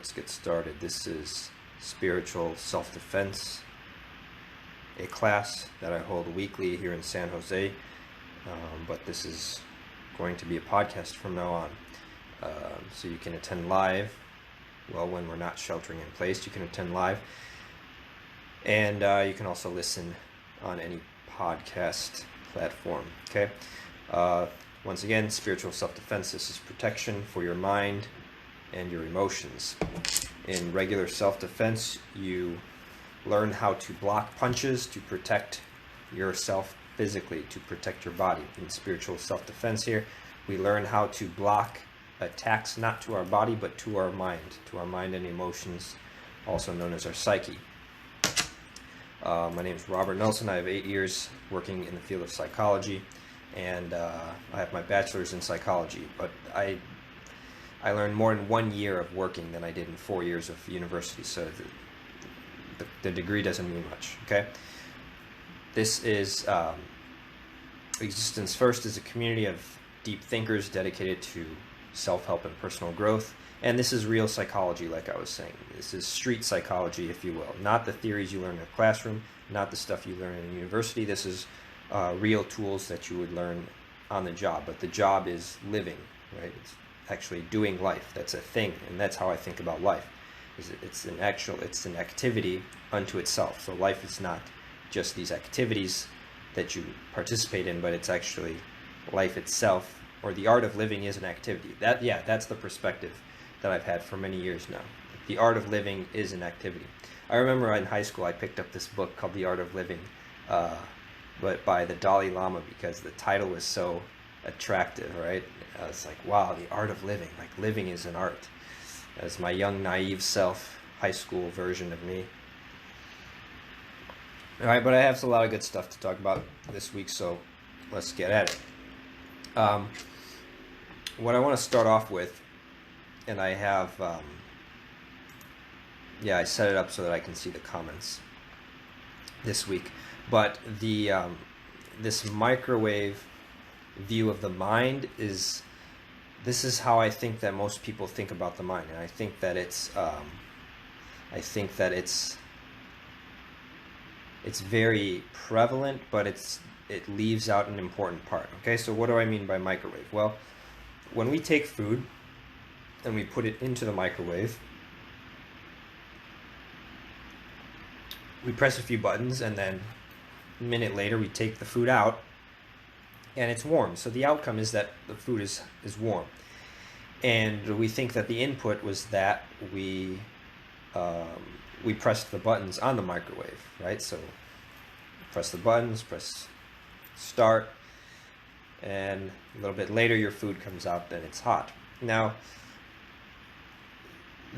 Let's get started. This is Spiritual Self-Defense, a class that I hold weekly here in San Jose, but this is going to be a podcast from now on. So you can attend live, when we're not sheltering in place, you can attend live, and you can also listen on any podcast platform, okay? Once again, Spiritual Self-Defense, this is protection for your mind and your emotions. In regular self-defense, you learn how to block punches to protect yourself physically, to protect your body. In spiritual self-defense here, we learn how to block attacks not to our body but to our mind and emotions, also known as our psyche. My name is Robert Nelson. I have 8 years working in the field of psychology, and I have my bachelor's in psychology, but I learned more in 1 year of working than I did in 4 years of university, so the degree doesn't mean much, okay? This is Existence First is a community of deep thinkers dedicated to self-help and personal growth, and this is real psychology, like I was saying. This is street psychology, if you will, not the theories you learn in a classroom, not the stuff you learn in university. This is real tools that you would learn on the job, but the job is living, right? It's actually doing life. That's a thing, and that's how I think about life. It's an activity unto itself. So life is not just these activities that you participate in, but it's actually life itself, or the art of living is an activity. That's the perspective that I've had for many years now. The art of living is an activity. I remember in high school I picked up this book called The Art of Living, but by the Dalai Lama, because the title was so attractive, right? I was like, wow, the art of living. Like, living is an art. As my young, naive self, high school version of me. All right, but I have a lot of good stuff to talk about this week, so let's get at it. What I want to start off with, and I have, I set it up so that I can see the comments this week, but this microwave view of the mind this is how I think that most people think about the mind, and I think that it's very prevalent, but it leaves out an important part. Okay, so what do I mean by microwave? Well, when we take food and we put it into the microwave, we press a few buttons, and then a minute later we take the food out and it's warm. So the outcome is that the food is warm, and we think that the input was that we pressed the buttons on the microwave, right? So press the buttons, press start, and a little bit later your food comes out and it's hot. Now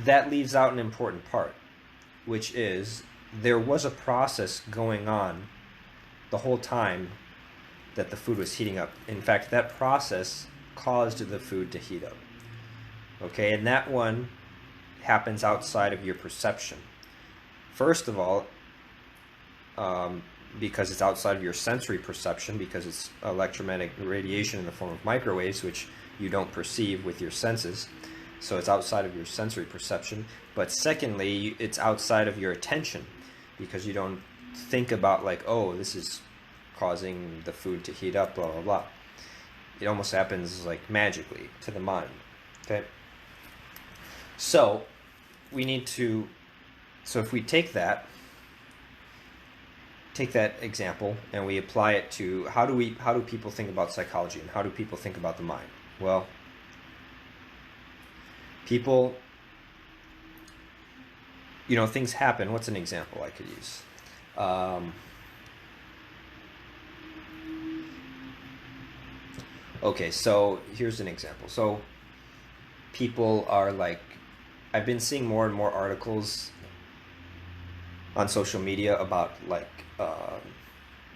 that leaves out an important part, which is there was a process going on the whole time that the food was heating up. In fact, that process caused the food to heat up. Okay, and that one happens outside of your perception. First of all, because it's outside of your sensory perception, because it's electromagnetic radiation in the form of microwaves, which you don't perceive with your senses. So it's outside of your sensory perception. But secondly, it's outside of your attention, because you don't think about like, oh, this is causing the food to heat up, blah, blah, blah. It almost happens like magically to the mind, okay? So if we take that example and we apply it to how do people think about psychology, and how do people think about the mind? Well, people, things happen. What's an example I could use? Okay, so here's an example. So people are like, I've been seeing more and more articles on social media about like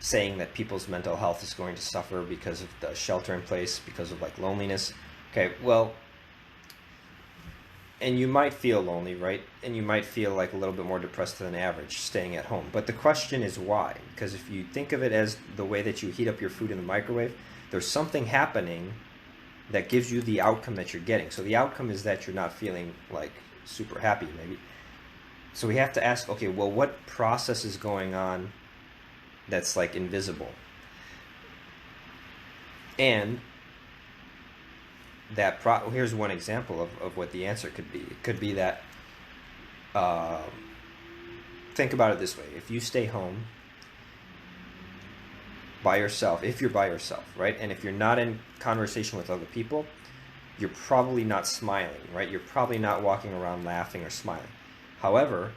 saying that people's mental health is going to suffer because of the shelter in place, because of like loneliness. Okay, well, and you might feel lonely, right? And you might feel like a little bit more depressed than average staying at home. But the question is why? Because if you think of it as the way that you heat up your food in the microwave, there's something happening that gives you the outcome that you're getting. So the outcome is that you're not feeling like super happy maybe. So we have to ask, okay, well, what process is going on that's like invisible? And here's one example of what the answer could be. It could be that, uh, think about it this way. If you stay home by yourself, if you're by yourself, right? And if you're not in conversation with other people, you're probably not smiling, right? You're probably not walking around laughing or smiling. However,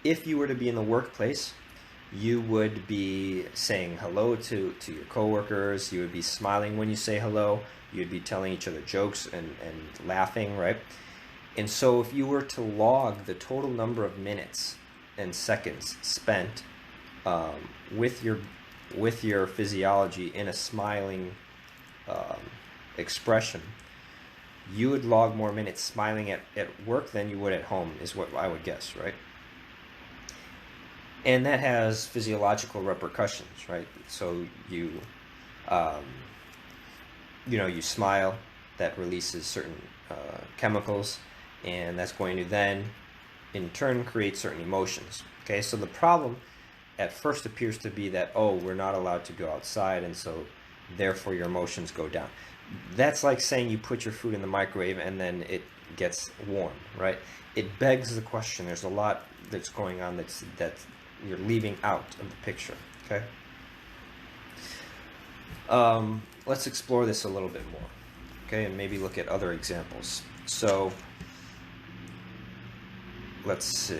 if you were to be in the workplace, you would be saying hello to your coworkers. You would be smiling when you say hello. You'd be telling each other jokes and laughing, right? And so if you were to log the total number of minutes and seconds spent with your physiology in a smiling expression, you would log more minutes smiling at work than you would at home, is what I would guess, right? And that has physiological repercussions, right? So you smile, that releases certain chemicals, and that's going to then in turn create certain emotions. Okay, so the problem at first appears to be that, oh, we're not allowed to go outside, and so therefore your emotions go down. That's like saying you put your food in the microwave and then it gets warm, right? It begs the question. There's a lot that's going on that you're leaving out of the picture. Okay. Let's explore this a little bit more. Okay, and maybe look at other examples. So let's see.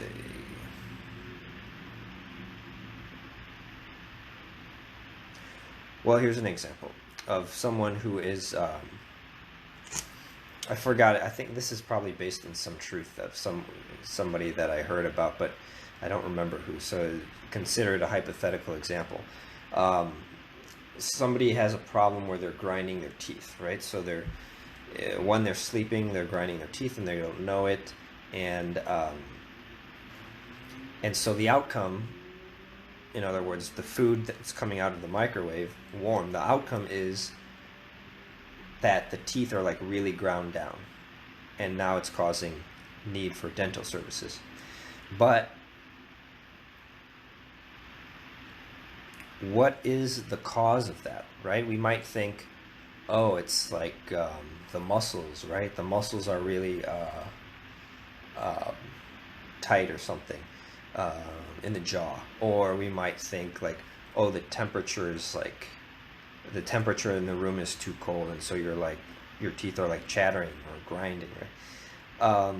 Well, here's an example of someone who is, I forgot it. I think this is probably based on some truth of somebody that I heard about, but I don't remember who. So consider it a hypothetical example. Somebody has a problem where they're grinding their teeth, right? So when they're sleeping, they're grinding their teeth and they don't know it, and so the outcome, in other words, the food that's coming out of the microwave warm, the outcome is that the teeth are like really ground down, and now it's causing need for dental services. But what is the cause of that, right? We might think, oh, it's like the muscles, right? The muscles are really tight or something in the jaw. Or we might think like, oh, the temperature in the room is too cold, and so your teeth are like chattering or grinding, right?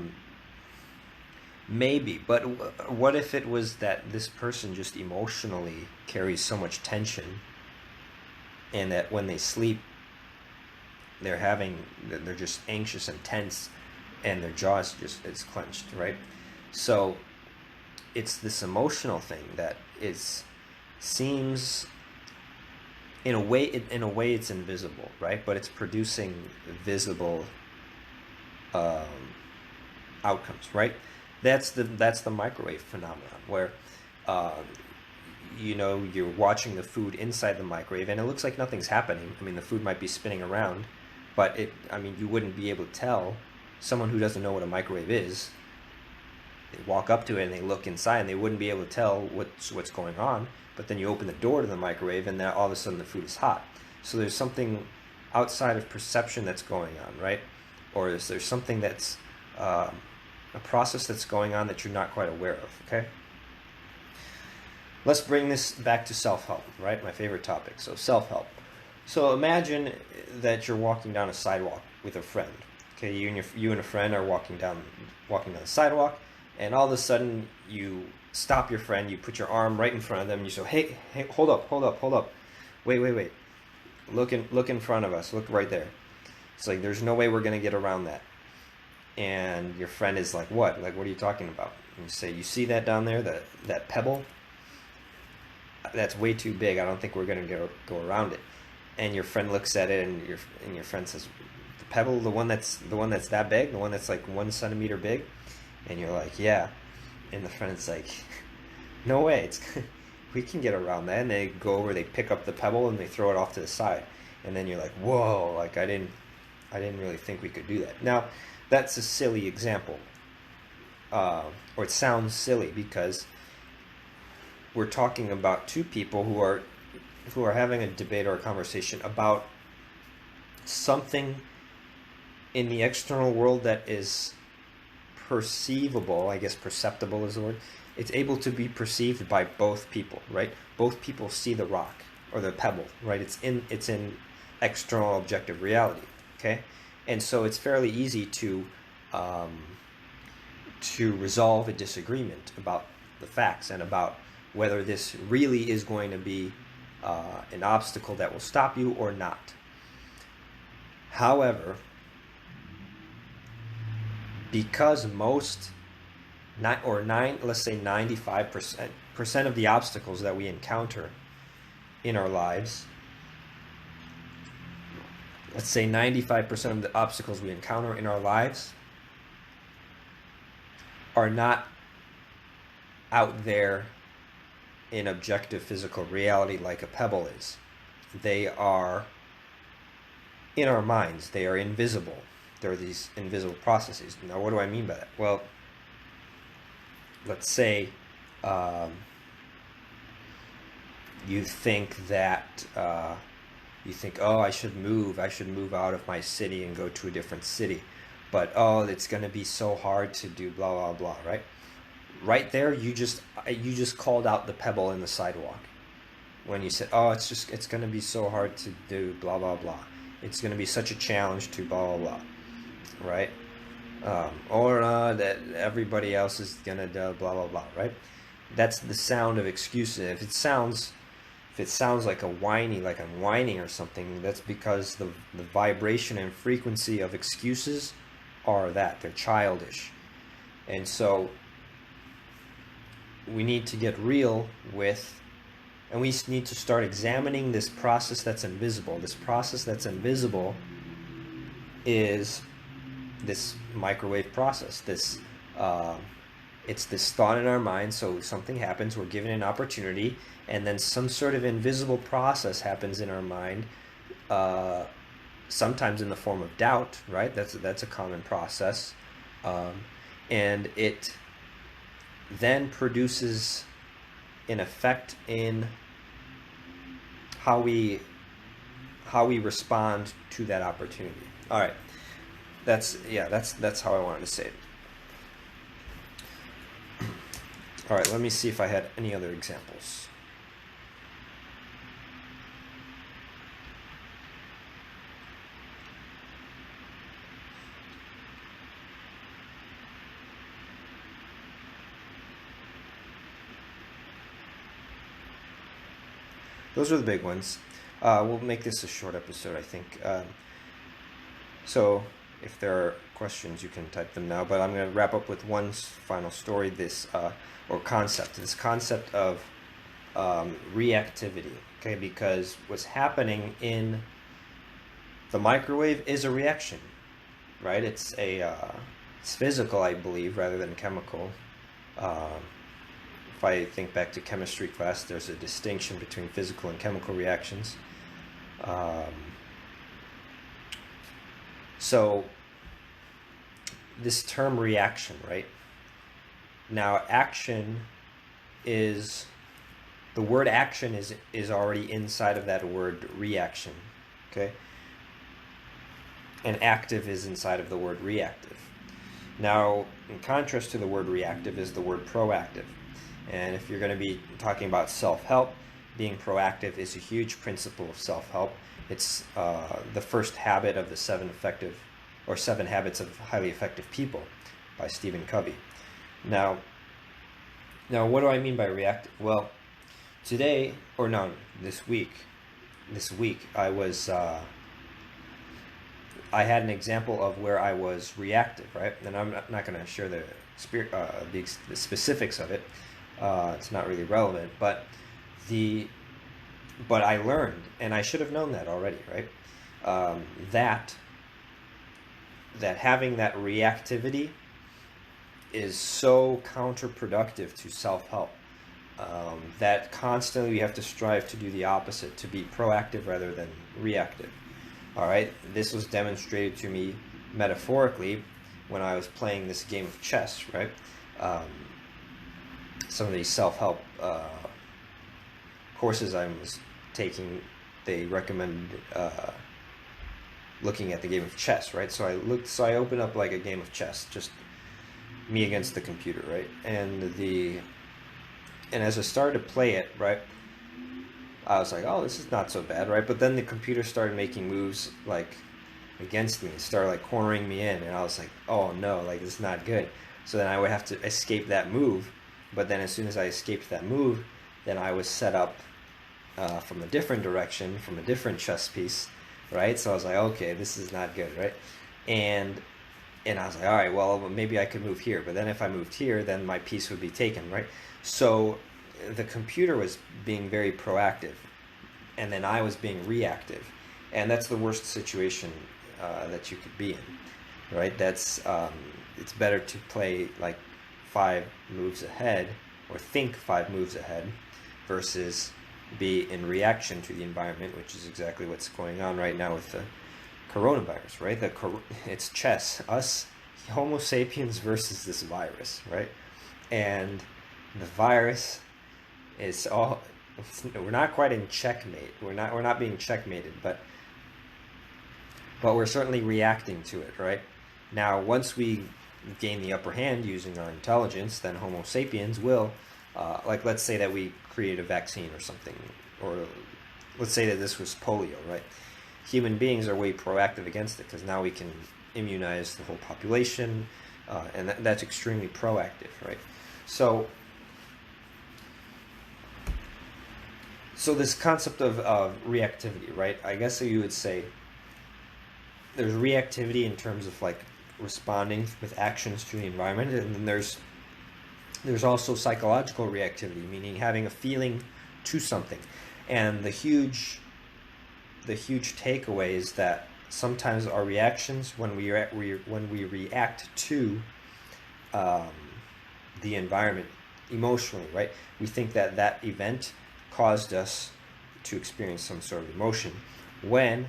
Maybe, but what if it was that this person just emotionally carries so much tension, and that when they sleep, they're just anxious and tense, and their jaw is clenched, right? So it's this emotional thing that seems, in a way it's invisible, right? But it's producing visible outcomes, right? That's the microwave phenomenon, where you're watching the food inside the microwave and it looks like nothing's happening. I mean, the food might be spinning around, but you wouldn't be able to tell. Someone who doesn't know what a microwave is, they walk up to it and they look inside and they wouldn't be able to tell what's going on. But then you open the door to the microwave and then all of a sudden the food is hot. So there's something outside of perception that's going on, right? Or is there something that's a process that's going on that you're not quite aware of, okay? Let's bring this back to self-help, right? My favorite topic. So self-help. So imagine that you're walking down a sidewalk with a friend. Okay, you and a friend are walking down the sidewalk, and all of a sudden you stop your friend, you put your arm right in front of them, and you say, hey, hold up. Wait. Look in front of us. Look right there. It's like, there's no way we're going to get around that. And your friend is like, what? Like, what are you talking about? And you say, you see that down there, that pebble? That's way too big. I don't think we're going to go around it. And your friend looks at it, and your friend says, the pebble, the one that's that big, the one that's like 1 centimeter big? And you're like, yeah. And the friend's like, no way, we can get around that. And they go over, they pick up the pebble, and they throw it off to the side. And then you're like, whoa, like I didn't really think we could do that. Now, that's a silly example. or it sounds silly because we're talking about two people who are having a debate or a conversation about something in the external world that is perceivable. I guess perceptible is the word. It's able to be perceived by both people, right? Both people see the rock or the pebble, right? It's in external objective reality, okay? And so it's fairly easy to resolve a disagreement about the facts and about whether this really is going to be an obstacle that will stop you or not. However, because let's say 95% of the obstacles that we encounter in our lives, let's say 95% of the obstacles we encounter in our lives are not out there in objective physical reality like a pebble is. They are in our minds. They are invisible. There are these invisible processes. Now, what do I mean by that? Well, let's say you think, oh, I should move out of my city and go to a different city, but oh, it's going to be so hard to do blah blah blah, right? Right there, you just called out the pebble in the sidewalk when you said, oh, it's going to be so hard to do blah blah blah. It's going to be such a challenge to blah blah blah, right? Or that everybody else is going to do blah blah blah, right? That's the sound of excuses. If it sounds like I'm whining or something, that's because the vibration and frequency of excuses are they're childish. And so we need to get real with, and we need to start examining this process that's invisible. This process that's invisible is this microwave process. It's this thought in our mind. So something happens, we're given an opportunity, and then some sort of invisible process happens in our mind, sometimes in the form of doubt, right? That's a common process, and it then produces an effect in how we respond to that opportunity. All right, that's how I wanted to say it. All right, let me see if I had any other examples. Those are the big ones. We'll make this a short episode, I think. So if there are questions, you can type them now. But I'm going to wrap up with one final story, this concept of reactivity. Okay, because what's happening in the microwave is a reaction, right? It's physical, I believe, rather than chemical. If I think back to chemistry class, there's a distinction between physical and chemical reactions. So this term reaction, right? Now action is, the word action is already inside of that word reaction, okay? And active is inside of the word reactive. Now, in contrast to the word reactive is the word proactive. And if you're going to be talking about self-help, being proactive is a huge principle of self-help. It's the first habit of the 7 Habits of Highly Effective People by Stephen Covey. Now what do I mean by reactive? Well, this week I had an example of where I was reactive, right? And I'm not going to share the specifics of it. It's not really relevant, but I learned, and I should have known that already, right? That having that reactivity is so counterproductive to self-help, that constantly we have to strive to do the opposite, to be proactive rather than reactive. All right, this was demonstrated to me metaphorically when I was playing this game of chess, right? um, some of these self-help courses I was taking, they recommended looking at the game of chess, right? So I opened up like a game of chess, just me against the computer, right? And as I started to play it, right, I was like, oh, this is not so bad, right? But then the computer started making moves like against me, started like cornering me in, and I was like, oh no, like this is not good. So then I would have to escape that move, but then as soon as I escaped that move, then I was set up from a different direction, from a different chess piece, right? So I was like, okay, this is not good, right? And I was like, all right, well, maybe I could move here, but then if I moved here, then my piece would be taken, right? So the computer was being very proactive, and then I was being reactive, and that's the worst situation that you could be in, right? That's it's better to play like 5 moves ahead, or think 5 moves ahead, versus be in reaction to the environment, which is exactly what's going on right now with the coronavirus, right? It's chess, us Homo sapiens versus this virus, right? And the virus is we're not quite in checkmate. We're not being checkmated, but we're certainly reacting to it, right? Now, once we gain the upper hand using our intelligence, then Homo sapiens will, like, let's say that we create a vaccine or something, or let's say that this was polio, right? Human beings are way proactive against it, because now we can immunize the whole population, and that's extremely proactive, right? So this concept of reactivity, right? I guess you would say there's reactivity in terms of like responding with actions to the environment, and then there's also psychological reactivity, meaning having a feeling to something. And the huge takeaway is that sometimes our reactions, when we react to the environment emotionally, right? We think that event caused us to experience some sort of emotion, when,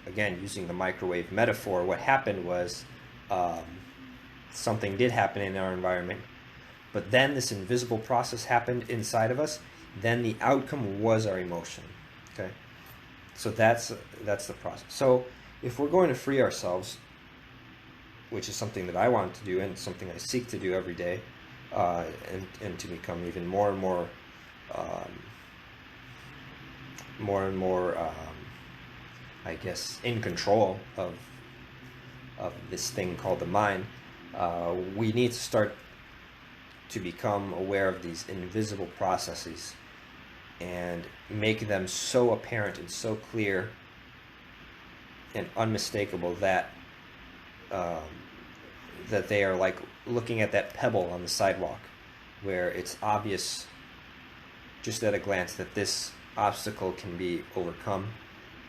again, using the microwave metaphor, what happened was something did happen in our environment, but then this invisible process happened inside of us. Then the outcome was our emotion. Okay, so that's the process. So if we're going to free ourselves, which is something that I want to do and something I seek to do every day, and to become even more and more I guess, in control of this thing called the mind, we need to start to become aware of these invisible processes and make them so apparent and so clear and unmistakable that that they are like looking at that pebble on the sidewalk, where it's obvious just at a glance that this obstacle can be overcome,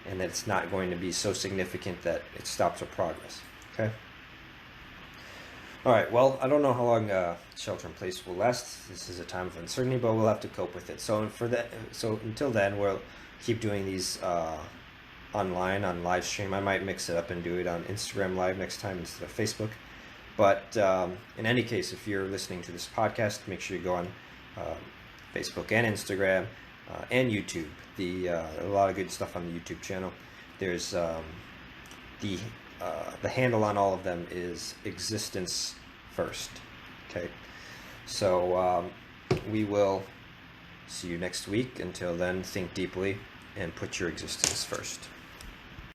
and that it's not going to be so significant that it stops our progress. Okay? All right, well, I don't know how long shelter in place will last. This is a time of uncertainty, but we'll have to cope with it. So until then, we'll keep doing these online, on live stream. I might mix it up and do it on Instagram Live next time instead of Facebook. But in any case, if you're listening to this podcast, make sure you go on Facebook and Instagram and YouTube. A lot of good stuff on the YouTube channel. There's the handle on all of them is Existence First. Okay, so we will see you next week. Until then, think deeply and put your existence first.